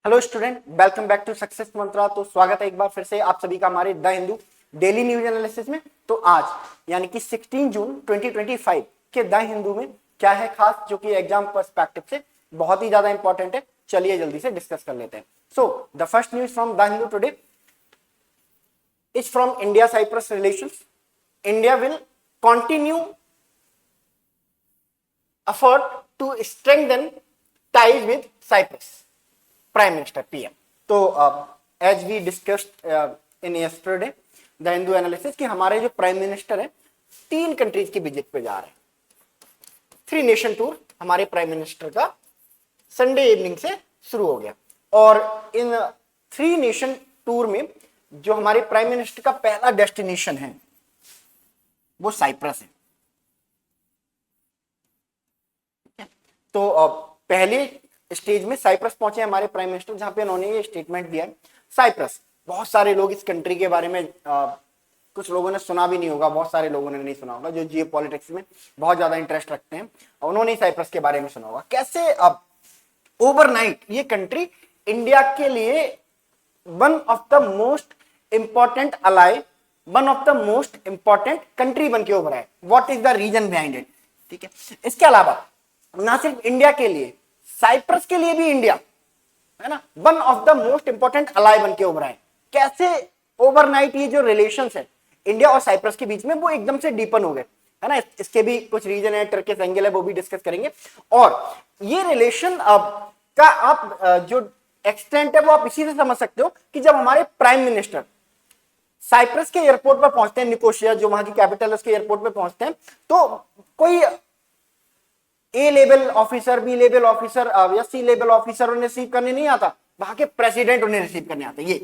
Hello student, welcome back to Success Mantra. तो स्वागत है एक बार फिर से आप सभी का हमारे the Hindu daily news analysis में। तो आज यानी कि 16 जून 2025 के द हिंदू में क्या है खास, जो कि एग्जाम पर्सपेक्टिव से बहुत ही ज्यादा इंपॉर्टेंट है। चलिए जल्दी से डिस्कस कर लेते हैं। So the first news from the Hindu today is from India Cyprus relations. India will continue effort to strengthen ties with Cyprus. Prime Minister PM. तो as we discussed in yesterday the Hindu analysis कि हमारे जो prime minister है 3 countries की visit पे जा रहे हैं। 3 नेशन टूर हमारे प्राइम मिनिस्टर का संडे इवनिंग से शुरू हो गया और इन 3 नेशन टूर में जो हमारे प्राइम मिनिस्टर का पहला डेस्टिनेशन है वो साइप्रस है। तो पहले स्टेज में साइप्रस पहुंचे हमारे प्राइम मिनिस्टर, जहां पे उन्होंने ये स्टेटमेंट दिया है। साइप्रस, बहुत सारे लोग इस कंट्री के बारे में कुछ लोगों ने सुना भी नहीं होगा, बहुत सारे लोगों ने नहीं सुना होगा जो जियो पॉलिटिक्स में बहुत ज्यादा इंटरेस्ट रखते हैं, उन्होंने साइप्रस के बारे में सुना होगा। कैसे अब ओवरनाइट ये कंट्री इंडिया के लिए one of the most important ally, one of the most important country बन के उभरा है। What is the reason behind it? ठीक है, इसके अलावा ना सिर्फ इंडिया के लिए, साइप्रस के लिए भी इंडिया है ना one of the most important ally बन के उभरा है। कैसे ओवरनाइट ये जो रिलेशंस है इंडिया और साइप्रस के बीच में वो एकदम से डीपन हो गए, है ना। इसके भी कुछ रीजन है, टर्किश एंगल है, वो भी डिस्कस करेंगे। और ये रिलेशन का आप जो एक्सटेंट है वो आप इसी से समझ सकते हो कि जब हमारे प्राइम मिनिस्टर साइप्रस के एयरपोर्ट पर पहुंचते हैं, निकोशिया जो वहां की कैपिटल है उसके एयरपोर्ट पर पहुंचते हैं, तो कोई A level officer, B level officer या सी लेवल ऑफिसर उन्हें रिसीव करने नहीं आता, वहां के प्रेसिडेंट उन्हें रिसीव करने आते। ये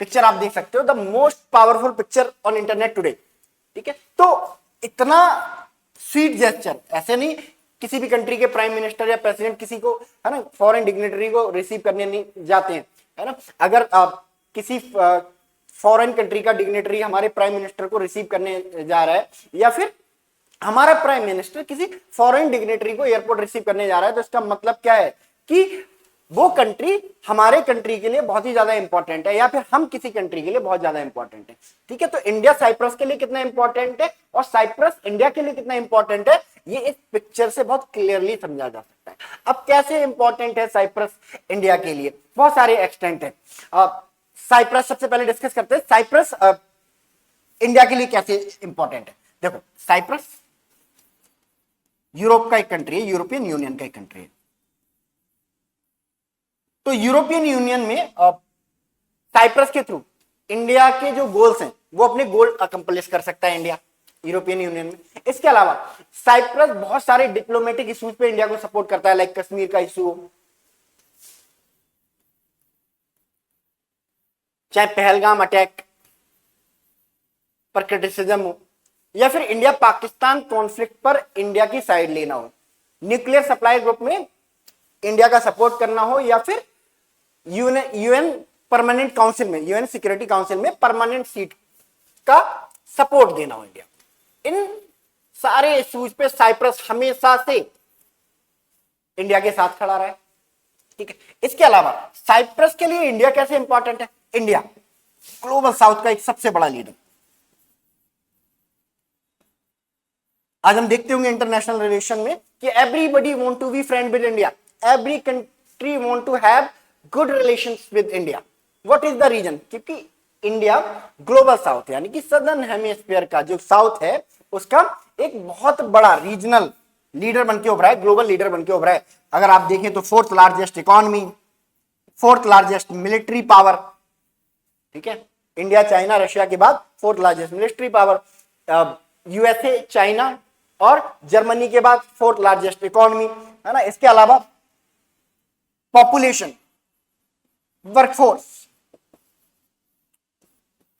पिक्चर आप देख सकते हो, the most powerful picture on internet today. ठीक है, तो इतना स्वीट जेस्चर, ऐसे नहीं किसी भी कंट्री के प्राइम मिनिस्टर या प्रेसिडेंट किसी को, है ना, फॉरेन डिग्नेटरी को रिसीव करने नहीं जाते हैं, है ना। अगर किसी फॉरेन कंट्री का डिग्नेटरी हमारे प्राइम मिनिस्टर को रिसीव करने जा रहा है या फिर हमारा प्राइम मिनिस्टर किसी फॉरेन डिग्नेटरी को एयरपोर्ट रिसीव करने जा रहा है, तो इसका मतलब क्या है कि वो कंट्री हमारे कंट्री के लिए बहुत ही ज्यादा इंपॉर्टेंट है या फिर हम किसी कंट्री के लिए बहुत ज्यादा इंपॉर्टेंट है। ठीक है, तो इंडिया साइप्रस के लिए कितना इंपॉर्टेंट है और साइप्रस इंडिया के लिए कितना इंपॉर्टेंट है, ये इस पिक्चर से बहुत क्लियरली समझा जा सकता है। अब कैसे इंपॉर्टेंट है साइप्रस इंडिया के लिए? बहुत सारे एक्सटेंट है। साइप्रस सबसे पहले डिस्कस करते हैं, साइप्रस इंडिया के लिए कैसे इंपॉर्टेंट है। देखो, साइप्रस यूरोप का एक कंट्री है, यूरोपियन यूनियन का एक कंट्री है। तो यूरोपियन यूनियन में साइप्रस के थ्रू इंडिया के जो गोल्स हैं वो अपने गोल अकम्प्लिश कर सकता है इंडिया यूरोपियन यूनियन में। इसके अलावा साइप्रस बहुत सारे डिप्लोमेटिक इश्यूज पे इंडिया को सपोर्ट करता है, लाइक कश्मीर का इशू हो, चाहे पहलगाम अटैक पर क्रिटिसिज्म हो, या फिर इंडिया पाकिस्तान कॉन्फ्लिक्ट पर इंडिया की साइड लेना हो, न्यूक्लियर सप्लाई ग्रुप में इंडिया का सपोर्ट करना हो, या फिर यूएन परमानेंट काउंसिल में, यूएन सिक्योरिटी काउंसिल में परमानेंट सीट का सपोर्ट देना हो इंडिया। इन सारे इश्यूज पे साइप्रस हमेशा से इंडिया के साथ खड़ा रहा है। ठीक है, इसके अलावा साइप्रस के लिए इंडिया कैसे इंपॉर्टेंट है? इंडिया ग्लोबल साउथ का एक सबसे बड़ा लीडर। आज हम देखते होंगे इंटरनेशनल रिलेशन में कि everybody want to be friend with India, every country want to have good relations with India. What is the reason? क्योंकि इंडिया ग्लोबल साउथ यानी कि सदर्न हेमिस्फीयर का जो साउथ है उसका एक बहुत बड़ा रीजनल लीडर बन के उभरा है, ग्लोबल लीडर बन के उभरा है। अगर आप देखें तो 4th largest economy, 4th largest military power, ठीक है, इंडिया चाइना रशिया के बाद 4th largest military power, USA China और जर्मनी के बाद 4th लार्जेस्ट इकोनॉमी, है ना। इसके अलावा पॉपुलेशन, वर्कफोर्स,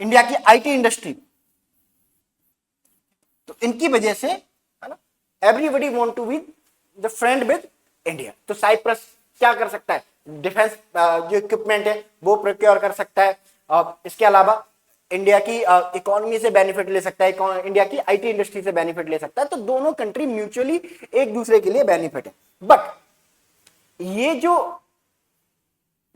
इंडिया की आईटी इंडस्ट्री, तो इनकी वजह से, है ना, everybody want to be the friend with India. तो साइप्रस क्या कर सकता है? डिफेंस जो इक्विपमेंट है वो प्रोक्योर कर सकता है, इसके अलावा इंडिया की इकोनॉमी से बेनिफिट ले सकता है, इंडिया की आईटी इंडस्ट्री से बेनिफिट ले सकता है। तो दोनों कंट्री म्यूचुअली एक दूसरे के लिए बेनिफिट है। बट ये जो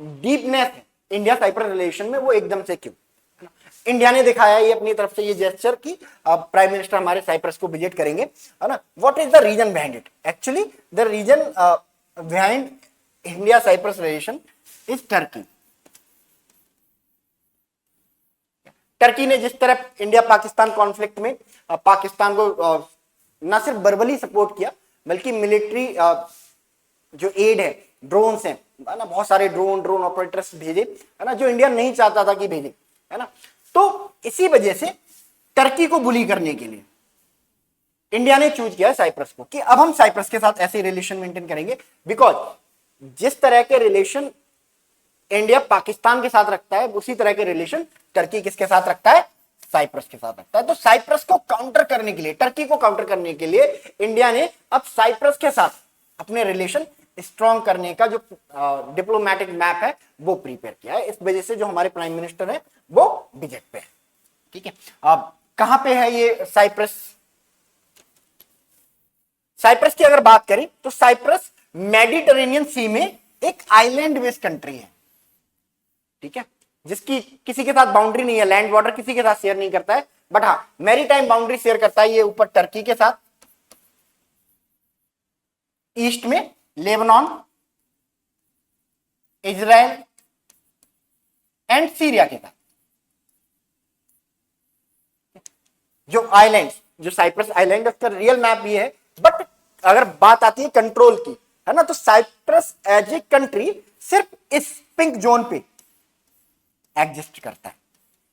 डीपनेस है इंडिया साइप्रस रिलेशन में वो एकदम से क्यों, है ना। इंडिया ने दिखाया ये अपनी तरफ से ये जेस्चर कि प्राइम मिनिस्टर हमारे साइप्रस को विजिट करेंगे, है ना। What is the reason behind it, actually the reason behind India Cyprus relation is Turkey. Turkey ने जिस तरह इंडिया पाकिस्तान कॉन्फ्लिक्ट में पाकिस्तान को न सिर्फ वर्बली सपोर्ट किया बल्कि मिलिट्री जो एड है, ड्रोन्स हैं, है ना, बहुत सारे ड्रोन ऑपरेटर्स भेजे, है ना, जो इंडिया नहीं चाहता था कि भेजे, है ना। तो इसी वजह से टर्की को बुली करने के लिए इंडिया ने चूज किया साइप्रस को कि अब हम साइप्रस के साथ ऐसे रिलेशन मेंटेन करेंगे, बिकॉज जिस तरह के रिलेशन इंडिया पाकिस्तान के साथ रखता है उसी तरह के रिलेशन टर्की किसके साथ रखता है, साइप्रस के साथ रखता है। तो साइप्रस को काउंटर करने के लिए, टर्की को काउंटर करने के लिए इंडिया ने अब साइप्रस के साथ अपने रिलेशन स्ट्रॉन्ग करने का जो डिप्लोमेटिक मैप है वो प्रिपेयर किया है। इस वजह से जो हमारे प्राइम मिनिस्टर है वो विजिट पे है, ठीक है। अब कहां पे है ये साइप्रस, साइप्रस की अगर बात करें तो साइप्रस मेडिटेरेनियन सी में एक आइलैंड बेस्ड कंट्री है, ठीक है, जिसकी किसी के साथ बाउंड्री नहीं है, लैंड बॉर्डर किसी के साथ शेयर नहीं करता है, बट हाँ मैरीटाइम बाउंड्री शेयर करता है ये ऊपर टर्की के साथ, ईस्ट में लेबनान, इजराइल एंड सीरिया के साथ। जो आइलैंड, जो साइप्रस आइलैंड उसका रियल मैप ये है, बट अगर बात आती है कंट्रोल की, है ना, तो साइप्रस एज ए कंट्री सिर्फ इस पिंक जोन पे एग्जिस्ट करता है।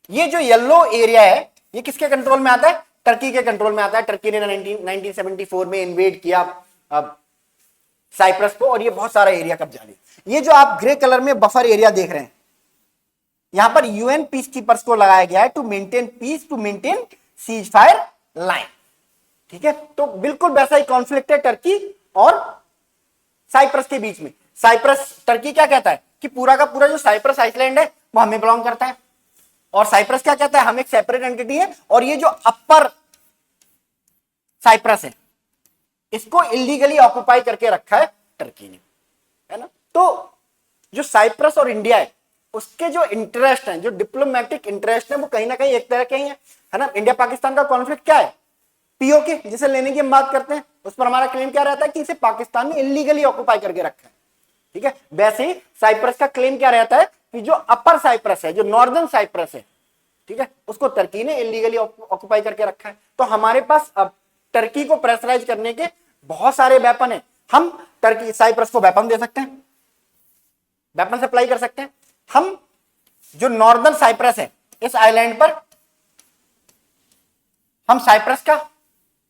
ये जो येलो एरिया है ये किसके कंट्रोल में आता है, टर्की के कंट्रोल में आता है। टर्की ने 1974 में इन्वेड किया साइप्रस को और ये बहुत सारा एरिया कब्जा लिया। ये जो आप ग्रे कलर में बफर एरिया देख रहे हैं, यहां पर यूएन पीस कीपर्स को लगाया गया है to maintain peace, to maintain ceasefire line, ठीक है। तो बिल्कुल वैसा ही कॉन्फ्लिक्ट है टर्की और साइप्रस के बीच में। साइप्रस, टर्की क्या कहता है कि पूरा का पूरा जो साइप्रस आइसलैंड है वो हमें बिलोंग करता है, और साइप्रस क्या कहता है हम एक सेपरेट एंटिटी है, और ये जो अपर साइप्रस है इसको इलीगली ऑक्युपाई करके रखा है टर्की ने, है ना। तो जो साइप्रस और इंडिया है उसके जो इंटरेस्ट हैं, जो डिप्लोमेटिक इंटरेस्ट है वो कहीं ना कहीं एक तरह के ही है ना। इंडिया पाकिस्तान का कॉन्फ्लिक्ट क्या है, पीओके जिसे लेने की हम बात करते हैं, उस पर हमारा क्लेम क्या रहता है कि इसे पाकिस्तान ने इलीगली ऑक्युपाई करके रखा है, ठीक है। वैसे ही साइप्रस का क्लेम क्या रहता है कि जो अपर साइप्रस है, जो नॉर्दर्न साइप्रस है, ठीक है, उसको टर्की ने इलीगली ऑक्युपाई करके रखा है। तो हमारे पास अब टर्की को प्रेशराइज करने के बहुत सारे वेपन है। हम टर्की साइप्रस को वेपन दे सकते हैं, वेपन सप्लाई कर सकते हैं। हम जो नॉर्दर्न साइप्रस है इस आइलैंड पर हम साइप्रस का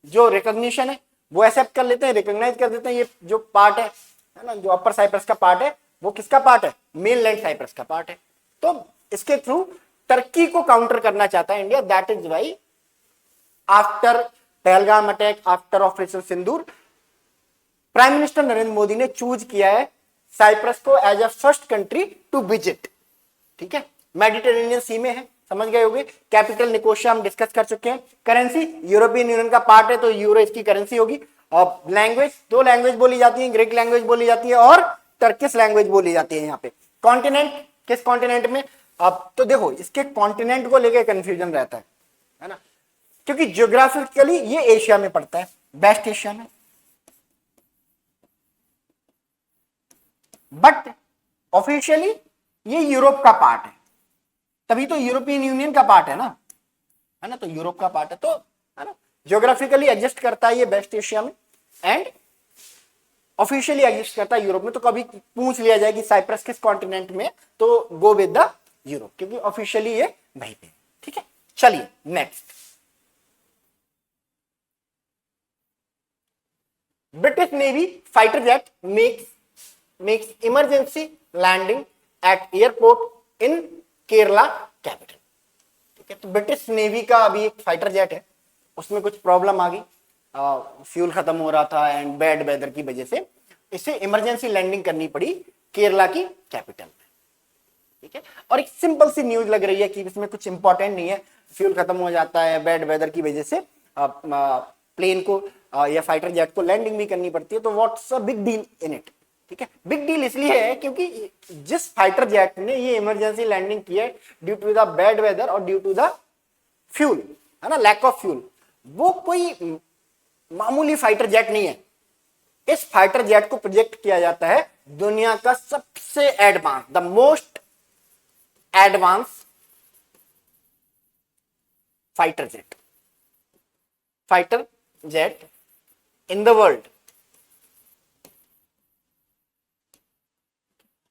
जो रिकॉग्निशन है वो एक्सेप्ट कर लेते हैं, रिकॉग्नाइज कर देते हैं। ये जो पार्ट है ना, जो अपर साइप्रस का पार्ट है वो किसका पार्ट है, मेनलैंड साइप्रस का पार्ट है। तो इसके थ्रू टर्की को काउंटर करना चाहता है India. That is why after Pahalgam attack, after operation Sindoor, prime minister Narendra Modi ने चूज किया है साइप्रस को as a first country to visit, ठीक है। मेडिटेरेनियन सी में है, समझ गए होंगे। कैपिटल निकोशिया हम डिस्कस कर चुके हैं। करेंसी यूरोपियन यूनियन का पार्ट है तो यूरो इसकी करेंसी होगी। और लैंग्वेज, दो लैंग्वेज बोली जाती है, ग्रीक लैंग्वेज बोली जाती है और टर्किश लैंग्वेज बोली जाती है। यहाँ पे कॉन्टिनेंट, किस कॉन्टिनेंट में, अब तो देखो इसके कॉन्टिनेंट को लेकर कंफ्यूजन रहता है ना, क्योंकि ज्योग्राफिकली ये एशिया में पड़ता है, वेस्ट एशिया में, बट ऑफिशियली ये यूरोप का पार्ट है, तभी तो यूरोपियन यूनियन का पार्ट है ना, तो यूरोप का पार्ट है, तो है ना, ज्योग्राफिकली एग्जिस्ट करता है ये वेस्ट एशिया में एंड ऑफिशियली एग्जिस्ट करता है यूरोप में। तो कभी पूछ लिया जाए कि साइप्रस किस कॉन्टिनेंट में, तो गो विद द यूरोप, क्योंकि ऑफिशियली ये वहीं पे, ठीक है। चलिए next, British navy fighter jet makes emergency landing at airport in Kerala capital, ठीक है। तो ब्रिटिश नेवी का अभी एक फाइटर जेट है, उसमें कुछ प्रॉब्लम आ गई, फ्यूल खत्म हो रहा था एंड बैड वेदर की वजह से इसे इमरजेंसी लैंडिंग करनी पड़ी केरला की कैपिटल में, ठीक है। और एक सिंपल सी न्यूज लग रही है कि इसमें कुछ इंपॉर्टेंट नहीं है, फ्यूल खत्म हो जाता है, बैड वेदर की वजह से प्लेन को या फाइटर जेट को लैंडिंग भी करनी पड़ती है, तो what's a big deal in it, ठीक है, बिग डील इसलिए है क्योंकि जिस फाइटर जेट ने ये इमरजेंसी लैंडिंग की है due to the bad weather और ड्यू टू द फ्यूल, है ना, लैक ऑफ फ्यूल, वो कोई मामूली फाइटर जेट नहीं है। इस फाइटर जेट को प्रोजेक्ट किया जाता है दुनिया का सबसे advance, the most advance fighter jet in the world.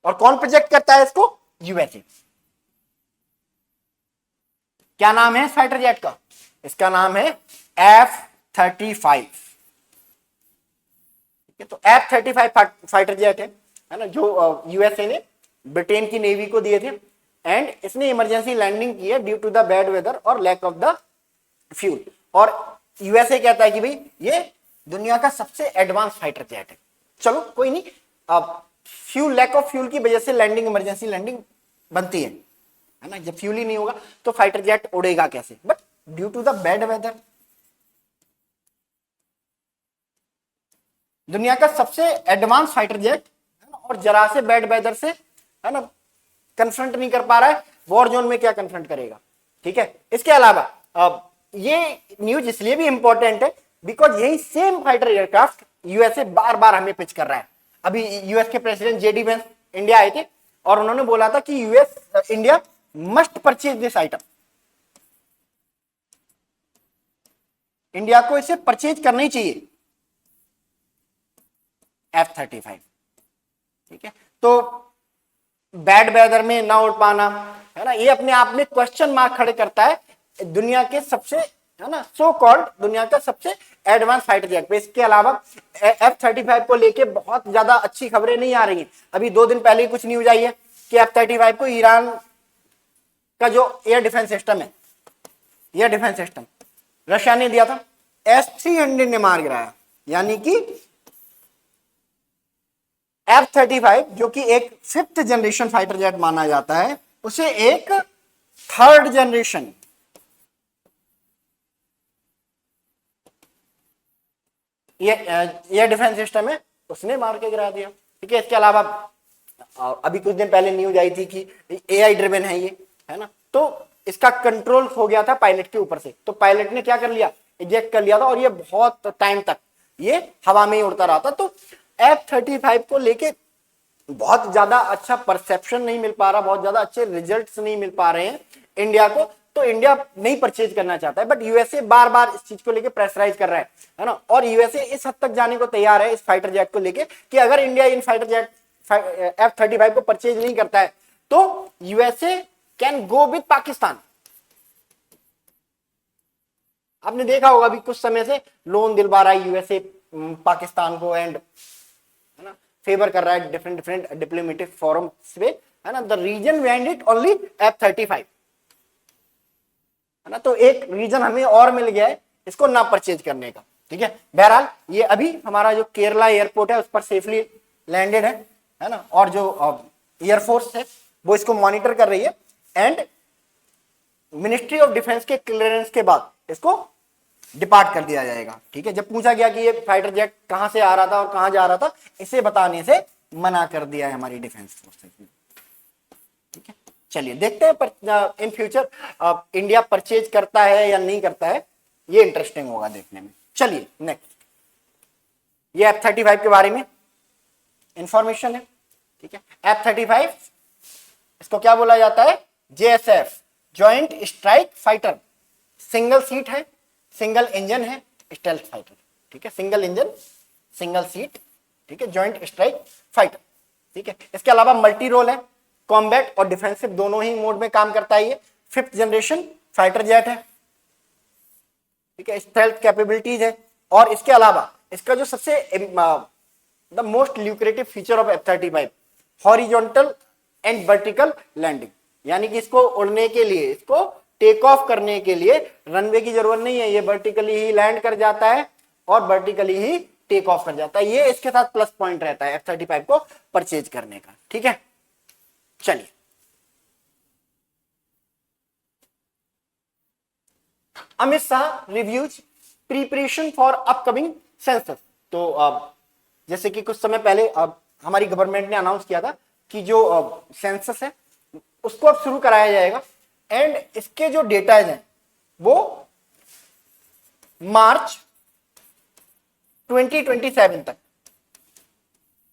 और कौन प्रोजेक्ट करता है इसको? यूएसए। क्या नाम है इस फाइटर जेट का? इसका नाम है F-35। तो F-35 फाइटर जेट है ना, जो यूएसए ने ब्रिटेन की नेवी को दिए थे, एंड इसने इमरजेंसी लैंडिंग की है due to the bad weather और लैक ऑफ द फ्यूल। और यूएसए कहता है कि भाई ये दुनिया का सबसे एडवांस फाइटर जेट है। चलो कोई नहीं, अब फ्यूल, लैक ऑफ फ्यूल की वजह से लैंडिंग, इमरजेंसी लैंडिंग बनती है ना, जब फ्यूल ही नहीं होगा तो फाइटर जेट उड़ेगा कैसे? But due to the bad weather, दुनिया का सबसे एडवांस फाइटर जेट है ना, और जरा से बैड वेदर से, है ना, कन्फ्रंट नहीं कर पा रहा है, वॉर जोन में क्या कन्फ्रंट करेगा? ठीक है। इसके अलावा अब ये न्यूज इसलिए भी इंपॉर्टेंट है बिकॉज यही सेम फाइटर एयरक्राफ्ट यूएसए बार बार हमें पिच कर रहा है। अभी यूएस के प्रेसिडेंट जेडी वेंस इंडिया आए थे और उन्होंने बोला था कि India must purchase this item, India को इसे परचेज करना ही चाहिए, F-35। ठीक है, तो बैड वेदर में ना उड़ पाना, है ना, ये अपने आप में क्वेश्चन मार्क खड़े करता है दुनिया के सबसे, है ना, सो कॉल्ड दुनिया का सबसे एडवांस फाइटर जेट पे। इसके अलावा F-35 को लेके बहुत ज्यादा अच्छी खबरें नहीं आ रही हैं। अभी 2 दिन पहले ही कुछ न्यूज आई है कि F-35 को ईरान का जो एयर डिफेंस सिस्टम है, एयर डिफेंस सिस्टम रशिया ने दिया था, S-300 ने मार गिराया। यानी कि F-35 जो कि एक 5th जनरेशन फाइटर जेट माना जाता है, उसे एक 3rd जनरेशन ये डिफेंस सिस्टम है, उसने मार के गिरा दिया। ठीक है। इसके अलावा अभी कुछ दिन पहले न्यूज आई थी कि AI ड्रिवन है ये, है ना, तो इसका कंट्रोल हो गया था पायलट के ऊपर से, तो पायलट ने क्या कर लिया, इजेक्ट कर लिया था, और ये बहुत टाइम तक ये हवा में ही उड़ता रहा था। तो F-35 को लेके बहुत ज्यादा अच्छा परसेप्शन नहीं मिल पा रहा, बहुत ज्यादा अच्छे रिजल्ट्स नहीं मिल पा रहे हैं इंडिया को, तो इंडिया नहीं परचेज करना चाहता है। बट यूएसए बार बार इस चीज को लेके प्रेशराइज कर रहा है ना, और यूएसए इस हद तक जाने को तैयार है इस फाइटर जेट को लेके कि अगर India in fighter jet F-35 को परचेज नहीं करता है तो USA can go with Pakistan. आपने देखा होगा अभी कुछ समय से लोन दिलवा रहा है यूएसए पाकिस्तान को, एंड है ना फेवर कर रहा है डिफरेंट डिप्लोमेटिक फोरम्स पे, है ना। The reason behind it only F-35, है ना। तो एक रीजन हमें और मिल गया है इसको ना परचेज करने का। ठीक है। बहरहाल ये अभी हमारा जो केरला एयरपोर्ट है उस पर सेफली लैंडेड है ना, और जो एयरफोर्स है वो इसको मॉनिटर कर रही है, एंड मिनिस्ट्री ऑफ डिफेंस के क्लियरेंस के बाद इसको डिपार्ट कर दिया जाएगा। ठीक है। जब पूछा गया कि ये फाइटर जेट कहां से आ रहा था और कहां जा रहा था, इसे बताने से मना कर दिया है हमारी डिफेंस फोर्सेस ने। ठीक है। चलिए देखते हैं इन फ्यूचर इंडिया परचेज करता है या नहीं करता है, ये इंटरेस्टिंग होगा देखने में। चलिए नेक्स्ट, ये F-35 के बारे में इंफॉर्मेशन है। ठीक है। F-35 इसको क्या बोला जाता है, JSF, joint strike fighter, single seat है, सिंगल इंजन है, स्टेल्थ फाइटर। ठीक है। सिंगल इंजन, सिंगल सीट, ठीक है, जॉइंट स्ट्राइक फाइटर। ठीक है। इसके अलावा मल्टी रोल है, कॉम्बैट और डिफेंसिव दोनों ही मोड में काम करता है। ये 5th जनरेशन फाइटर जेट है। ठीक है। स्टेल्थ कैपेबिलिटीज है, और इसके अलावा इसका जो सबसे the most lucrative feature of F-35, horizontal and vertical landing, यानी कि इसको उड़ने के लिए, इसको टेक ऑफ करने के लिए रनवे की जरूरत नहीं है, ये वर्टिकली ही लैंड कर जाता है और वर्टिकली ही टेक ऑफ कर जाता है। ये इसके साथ प्लस पॉइंट रहता है F-35 को परचेज करने का। ठीक है। चलिए Amit Shah reviews preparation for upcoming census. तो जैसे कि कुछ समय पहले हमारी गवर्नमेंट ने अनाउंस किया था कि जो सेंसस है उसको अब शुरू कराया जाएगा, एंड इसके जो डेटाज हैं वो मार्च 2027 तक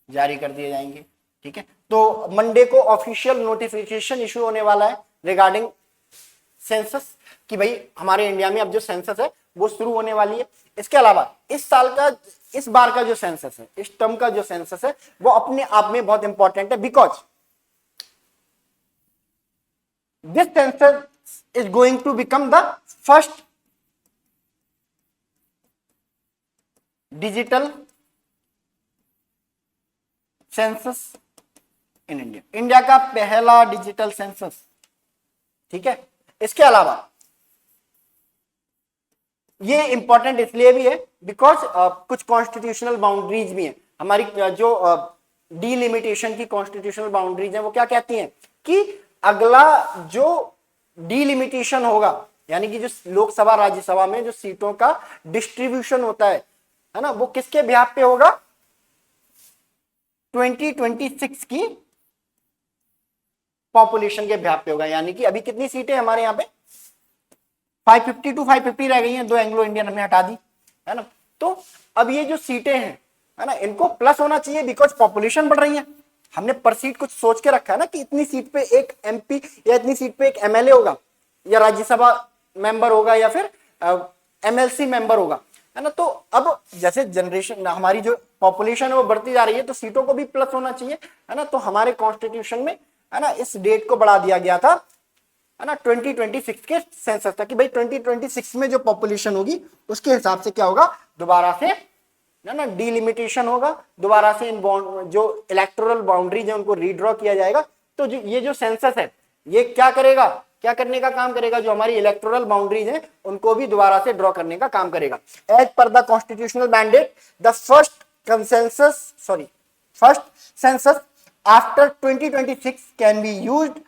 जारी कर दिए जाएंगे। ठीक है, तो मंडे को ऑफिशियल नोटिफिकेशन इशू होने वाला है रिगार्डिंग सेंसस कि भाई हमारे इंडिया में अब जो सेंसस है वो शुरू होने वाली है। इसके अलावा इस बार का जो सेंसस है, इस टर्म का जो सेंसस है वो अपने आप में बहुत इंपॉर्टेंट है, because this census is going to become the first digital census in India, India का पहला डिजिटल सेंसस। ठीक है, इसके अलावा ये इंपॉर्टेंट इसलिए भी है बिकॉज कुछ कॉन्स्टिट्यूशनल बाउंड्रीज भी हैं हमारी, जो डीलिमिटेशन की कॉन्स्टिट्यूशनल बाउंड्रीज हैं वो क्या कहती हैं कि अगला जो डीलिमिटेशन होगा, यानी कि जो लोकसभा राज्यसभा में जो सीटों का डिस्ट्रीब्यूशन होता है ना, वो किसके बिहाफ पे होगा, 2026 की पॉपुलेशन के बिहाफ पे होगा। यानी कि अभी कितनी सीटें हमारे यहाँ पे 550 टू 550 रह गई हैं, 2 एंग्लो इंडियन हमने हटा दी, है ना। तो अब ये जो सीटें हैं, है ना, इनको प्लस होना चाहिए बिकॉज पॉपुलेशन बढ़ रही है। हमने पर सीट कुछ सोच के रखा है ना कि इतनी सीट पे एक एमपी या इतनी सीट पे एक एमएलए होगा या राज्यसभा मेंबर होगा या फिर एमएलसी मेंबर होगा, है ना। तो अब जैसे जनरेशन हमारी जो पॉपुलेशन है वो बढ़ती जा रही है तो सीटों को भी प्लस होना चाहिए, है ना। तो हमारे कॉन्स्टिट्यूशन में, है ना, इस डेट को बढ़ा दिया गया था, है ना, 2026 के सेंसस था कि भाई 2026 में जो पॉपुलेशन होगी उसके हिसाब से क्या होगा, दोबारा से, है ना, डीलिमिटेशन होगा, दोबारा से इन जो इलेक्टोरल बाउंड्रीज है उनको रीड्रॉ किया जाएगा। तो ये जो सेंसस है ये क्या करेगा, क्या करने का काम करेगा, जो हमारी इलेक्टोरल बाउंड्रीज हैं उनको भी दोबारा से ड्रॉ करने का काम करेगा। As per the constitutional mandate the first census after 2026 can be used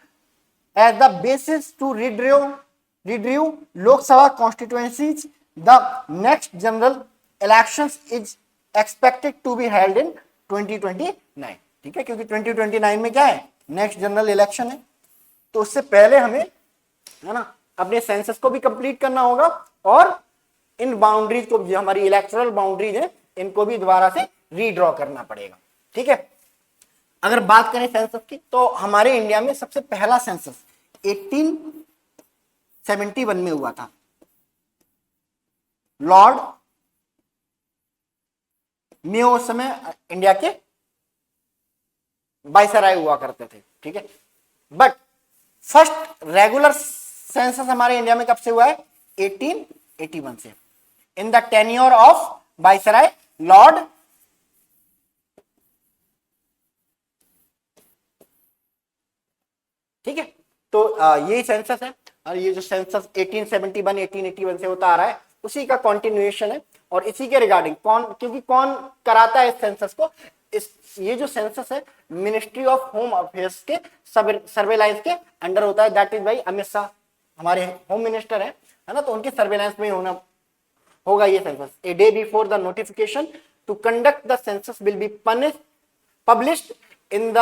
as the basis to redraw Lok Sabha constituencies. The next general elections is expected to be held in 2029. ठीक है, क्योंकि 2029 में क्या है, नेक्स्ट जनरल इलेक्शन है, तो उससे पहले हमें, है ना, अपने सेंसस को भी कंप्लीट करना होगा और इन बाउंड्रीज को, जो हमारी इलेक्टोरल बाउंड्रीज है, इनको भी दोबारा से रीड्रॉ करना पड़ेगा। ठीक है, अगर बात करें सेंसस की तो हमारे इंडिया में सबसे पहला सेंसस 1871 में हुआ था। लॉर्ड मेयो उस समय इंडिया के वाइसराय हुआ करते थे। ठीक है, बट फर्स्ट रेगुलर सेंसस हमारे इंडिया में कब से हुआ है, 1881 से, in the tenure of viceroy Lord ठीक है। तो यही सेंसस है, और ये जो सेंसस 1871 1881 से होता आ रहा है उसी का कंटिन्यूएशन है। और इसी के रिगार्डिंग क्योंकि कौन कराता है इस सेंसस को, ये जो सेंसस है मिनिस्ट्री ऑफ होम अफेयर्स के सर्वेलाइंस के अंडर होता है। दैट इज भाई अमित शाह हमारे होम मिनिस्टर है ना, तो उनके सर्वेलांस में होगा ये census. A day before the notification to conduct the census will be published in the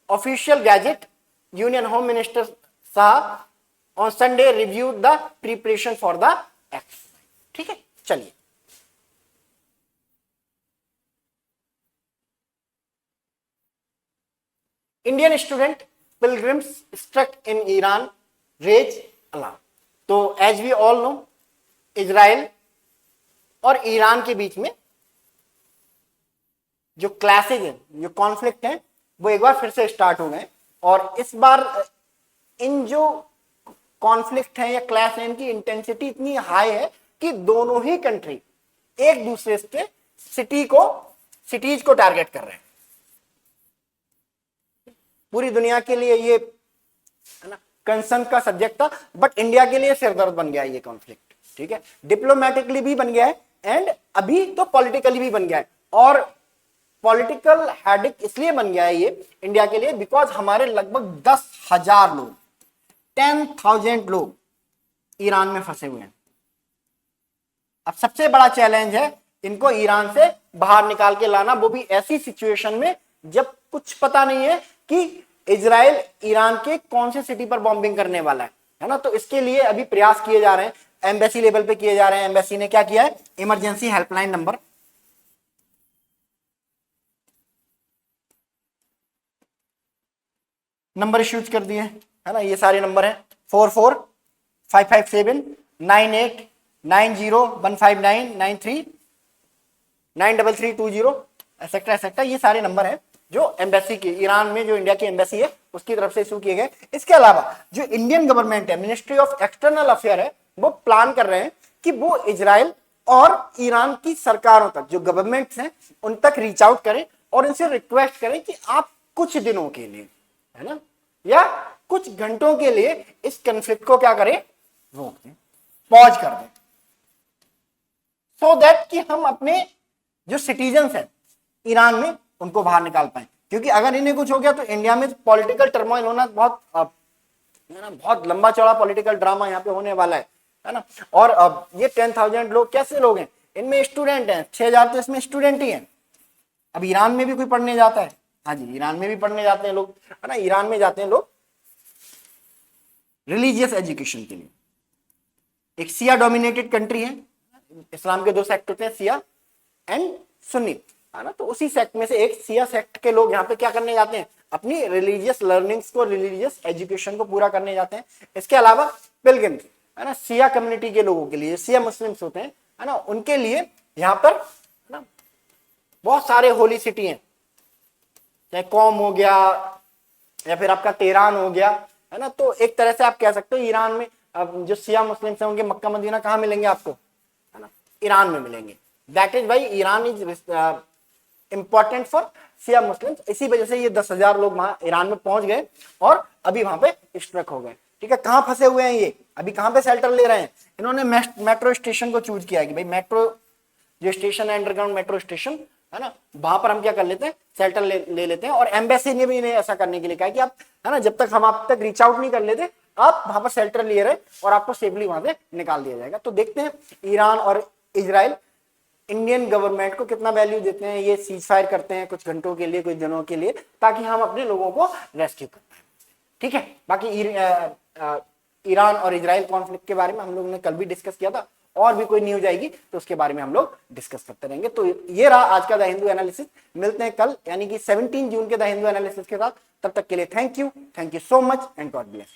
official gazette. Union home minister Shah on Sunday reviewed the preparation for the exercise. ठीक है, चलिए Indian student pilgrims struck in Iran raise alarm. तो as we all know Israel और Iran के बीच में जो clashes हैं, जो कॉन्फ्लिक्ट हैं, वो एक बार फिर से स्टार्ट हो गए। और इस बार इन जो कॉन्फ्लिक्ट है या क्लैश है, इनकी इंटेंसिटी इतनी हाई है कि दोनों ही कंट्री एक दूसरे से सिटीज को टारगेट कर रहे हैं। पूरी दुनिया के लिए ये, है ना, कंसर्न का सब्जेक्ट था, बट इंडिया के लिए सिरदर्द बन गया ये कॉन्फ्लिक्ट। ठीक है, डिप्लोमेटिकली भी बन गया है एंड अभी तो पॉलिटिकली भी बन गया है। और पॉलिटिकल हेडेक इसलिए बन गया है ये इंडिया के लिए बिकॉज हमारे लगभग 10,000 लोग 10,000 लोग ईरान में फंसे हुए हैं। अब सबसे बड़ा चैलेंज है इनको ईरान से बाहर निकाल के लाना, वो भी ऐसी सिचुएशन में जब कुछ पता नहीं है कि इजराइल ईरान के कौन से सिटी पर बॉम्बिंग करने वाला है ना। तो इसके लिए अभी प्रयास किए जा रहे हैं, एम्बेसी लेवल पे किए जा रहे हैं। एम्बेसी ने क्या किया है, इमरजेंसी हेल्पलाइन नंबर इश्यूज कर दिए है ना। ये सारे नंबर हैं 445579819015993933 एक्सेट्रा एक्सेट्रा। ये सारे नंबर हैं जो एम्बेसी की, ईरान में जो इंडिया की एम्बेसी है उसकी तरफ से इशू किए गए। इसके अलावा जो इंडियन गवर्नमेंट है, मिनिस्ट्री ऑफ एक्सटर्नल अफेयर है, वो प्लान कर रहे हैं कि वो इजराइल और ईरान की सरकारों तक, जो गवर्नमेंट्स हैं उन तक रीच आउट करें और इनसे रिक्वेस्ट करें कि आप कुछ दिनों के लिए, है ना, या कुछ घंटों के लिए इस कन्फ्लिक्ट को क्या करें, रोक दें, पॉज कर दें, सो दैट कि हम अपने जो सिटीजन्स हैं ईरान में उनको बाहर निकाल पाए। क्योंकि अगर इन्हें कुछ हो गया तो इंडिया में पॉलिटिकल टर्मोइल होना बहुत लंबा चौड़ा पॉलिटिकल ड्रामा यहाँ पे होने वाला है ना। और अब ये 10,000 लोग कैसे लोग हैं, इनमें स्टूडेंट हैं, 6,000 तो इसमें स्टूडेंट ही हैं। अब ईरान में भी कोई पढ़ने जाता है, हाँ जी, ईरान में भी पढ़ने जाते हैं लोग, है ना। ईरान में जाते हैं लोग रिलीजियस एजुकेशन के लिए। एक शिया डोमिनेटेड कंट्री है, इस्लाम के 2 सेक्ट होते हैं, शिया एंड सुन्नी, है ना। तो उसी सेक्ट में से एक शिया सेक्ट के लोग यहाँ पे क्या करने जाते हैं, अपनी रिलीजियस लर्निंग्स को, रिलीजियस एजुकेशन को पूरा करने जाते हैं। इसके अलावा पिलग्रिम, है ना, शिया कम्युनिटी के लोगों के लिए, शिया मुस्लिम्स होते हैं, है ना, उनके लिए यहाँ पर, है ना, बहुत सारे होली सिटी हैं, चाहे कौम हो गया या फिर आपका तेहरान हो गया, है ना। तो एक तरह से आप कह सकते हो ईरान में अब जो शिया मुस्लिम्स हैं उनके मक्का मदीना कहाँ मिलेंगे आपको, है ना, ईरान में मिलेंगे। That is why Iran is important for Shia Muslims. इसी वजह से ये 10,000 लोग वहां ईरान में पहुंच गए और अभी वहां पे स्ट्रक हो गए। ठीक है, कहाँ फंसे हुए हैं ये, अभी कहाँ पे शेल्टर ले रहे हैं, इन्होंने मेट्रो स्टेशन को चूज किया है कि भाई मेट्रो जो स्टेशन है, अंडरग्राउंड मेट्रो स्टेशन, है ना, वहां पर हम क्या कर लेते हैं, शेल्टर ले लेते हैं। और एम्बेसी ने भी इन्हें ऐसा करने के लिए कहा कि आप, है ना, जब तक हम आप तक रीच आउट नहीं कर लेते, आप वहां पर शेल्टर लिए रहे और आपको सेफली वहां से निकाल दिया जाएगा। तो देखते हैं ईरान और इजराइल इंडियन गवर्नमेंट को कितना वैल्यू देते हैं, ये सीज फायर करते हैं कुछ घंटों के लिए, कुछ दिनों के लिए, ताकि हम अपने लोगों को रेस्क्यू कर पाए। ठीक है, बाकी ईरान और इजराइल कॉन्फ्लिक्ट के बारे में हम लोगों ने कल भी डिस्कस किया था, और भी कोई न्यूज आएगी तो उसके बारे में हम लोग डिस्कस करते रहेंगे। तो ये रहा आज का द हिंदू एनालिसिस। मिलते हैं कल यानी कि 17 जून के द हिंदू एनालिसिस के साथ। तब तक के लिए thank you so much and God bless you.